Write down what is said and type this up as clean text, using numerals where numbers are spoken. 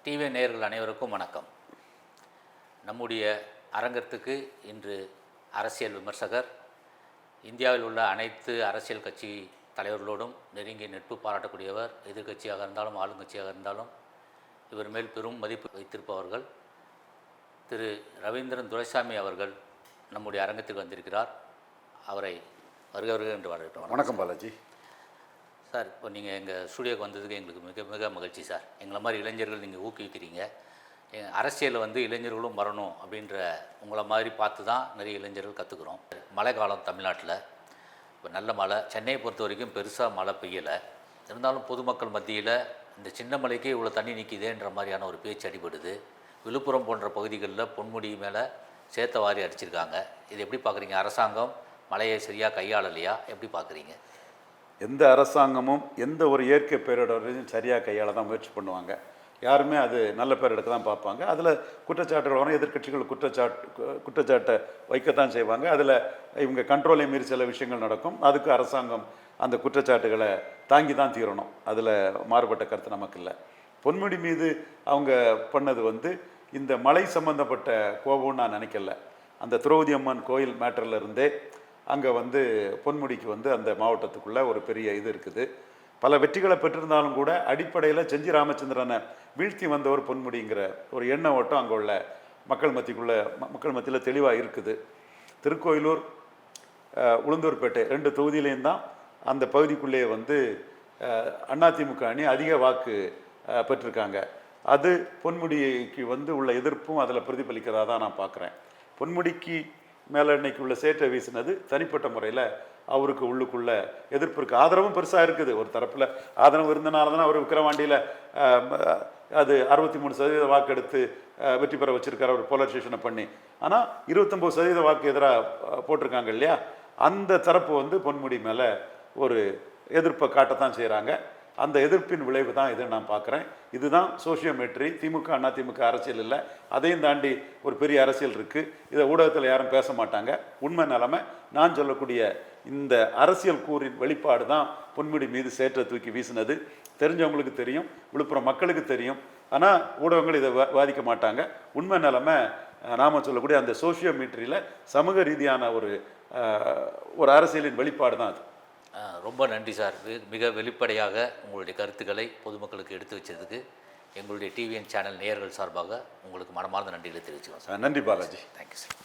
TV நேயர்கள் அனைவருக்கும் வணக்கம். நம்முடைய அரங்கத்துக்கு இன்று அரசியல் விமர்சகர், இந்தியாவில் உள்ள அனைத்து அரசியல் கட்சி தலைவர்களோடும் நெருங்கிய நட்பு பாராட்டக்கூடியவர், எதிர்க்கட்சியாக இருந்தாலும் ஆளுங்கட்சியாக இருந்தாலும் இவர் மேல் பெரும் மதிப்பு வைத்திருப்பவர்கள் திரு ரவீந்திரன் துரைசாமி அவர்கள் நம்முடைய அரங்கத்துக்கு வந்திருக்கிறார். அவரை வருக என்று வரவேற்கிறோம். வணக்கம் பாலாஜி சார். இப்போ நீங்கள் எங்கள் ஸ்டூடியோக்கு வந்ததுக்கு எங்களுக்கு மிக மிக மகிழ்ச்சி சார். எங்களை மாதிரி இளைஞர்கள் நீங்கள் ஊக்குவிக்கிறீங்க. அரசியலில் இளைஞர்களும் வரணும் அப்படின்ற உங்களை மாதிரி பார்த்து தான் நிறைய இளைஞர்கள் கற்றுக்குறோம். மழை காலம் தமிழ்நாட்டில் இப்போ நல்ல மழை. சென்னையை பொறுத்த வரைக்கும் பெருசாக மழை பெய்யலை. இருந்தாலும் பொதுமக்கள் மத்தியில் இந்த சின்ன மலைக்கே இவ்வளோ தண்ணி நிற்கிதேன்ற மாதிரியான ஒரு பேச்சு அடிபடுது. விழுப்புரம் போன்ற பகுதிகளில் பொன்முடி மேலே சேத்த வாரி அடிச்சிருக்காங்க. இது எப்படி பார்க்குறீங்க? அரசாங்கம் மழையை சரியாக கையாளலையா? எப்படி பார்க்குறீங்க? எந்த அரசாங்கமும் எந்த ஒரு இயற்கை பேரிடரையும் சரியாக கையாள தான் முயற்சி பண்ணுவாங்க. யாருமே அது நல்ல பேர் எடுக்க தான் பார்ப்பாங்க. அதில் குற்றச்சாட்டுகள் வரும். எதிர்க்கட்சிகள் குற்றச்சாட்டை வைக்கத்தான் செய்வாங்க. அதில் இவங்க கண்ட்ரோலை மீறி சில விஷயங்கள் நடக்கும். அதுக்கு அரசாங்கம் அந்த குற்றச்சாட்டுகளை தாங்கி தான் தீரணும். அதில் மாறுபட்ட கருத்து நமக்கு இல்லை. பொன்முடி மீது அவங்க பண்ணது இந்த மழை சம்பந்தப்பட்ட கோபம்னு நான் நினைக்கல. அந்த திரௌபதி அம்மன் கோயில் மேட்டரில் இருந்தே அங்கே பொன்முடிக்கு அந்த மாவட்டத்துக்குள்ளே ஒரு பெரிய இது இருக்குது. பல வெற்றிகளை பெற்றிருந்தாலும் கூட அடிப்படையில் செஞ்சி ராமச்சந்திரனை வீழ்த்தி வந்தவர் பொன்முடிங்கிற ஒரு எண்ண ஓட்டம் அங்கே உள்ள மக்கள் மத்தியில் தெளிவாக இருக்குது. திருக்கோயிலூர், உளுந்தூர்பேட்டை 2 தொகுதியிலையும் தான் அந்த பகுதிக்குள்ளேயே அதிமுக அணி அதிக வாக்கு பெற்றிருக்காங்க. அது பொன்முடிக்கு உள்ள எதிர்ப்பும் அதில் பிரதிபலிக்கிறதா தான் நான் பார்க்குறேன். பொன்முடிக்கு மேலே இன்னைக்கு உள்ள சேற்றை வீசினது தனிப்பட்ட முறையில் அவருக்கு உள்ளுக்குள்ள எதிர்ப்பு இருக்குது. ஆதரவும் பெருசாக இருக்குது. ஒரு தரப்பில் ஆதரவு இருந்தனால தானே அவர் விக்கிரவாண்டியில் அது 63% வாக்கு வெற்றி பெற வச்சுருக்கார் அவர் போலரைசேஷனை பண்ணி. ஆனால் 29% வாக்கு எதிராக போட்டிருக்காங்க இல்லையா? அந்த தரப்பு பொன்முடி மேலே ஒரு எதிர்ப்பை காட்டத்தான் செய்கிறாங்க. அந்த எதிர்ப்பின் விளைவு தான் இதை நான் பார்க்குறேன். இதுதான் சோஷியோமெட்ரி. திமுக அதிமுக அரசியல் இல்லை, அதையும் தாண்டி ஒரு பெரிய அரசியல் இருக்குது. இதை ஊடகத்தில் யாரும் பேச மாட்டாங்க. உண்மை நிலைமை நான் சொல்லக்கூடிய இந்த அரசியல் கூறின் வெளிப்பாடு தான் பொன்முடி மீது சேற்றை தூக்கி வீசினது. தெரிஞ்சவங்களுக்கு தெரியும், விழுப்புரம் மக்களுக்கு தெரியும். ஆனால் ஊடகங்கள் இதை வாதிக்க மாட்டாங்க. உண்மை நிலைமை நாம் சொல்லக்கூடிய அந்த சோஷியோமெட்ரியில் சமூக ரீதியான ஒரு அரசியலின் வெளிப்பாடு தான் அது. ரொம்ப நன்றி சார். மிக வெளிப்படையாக உங்களுடைய கருத்துக்களை பொதுமக்களுக்கு எடுத்து வச்சதுக்கு எங்களுடைய டிவிஎன் சேனல் நேயர்கள் சார்பாக உங்களுக்கு மனமார்ந்த நன்றிகளை தெரிவிச்சுக்கிறோம் சார். நன்றி பாலாஜி. Thank you sir.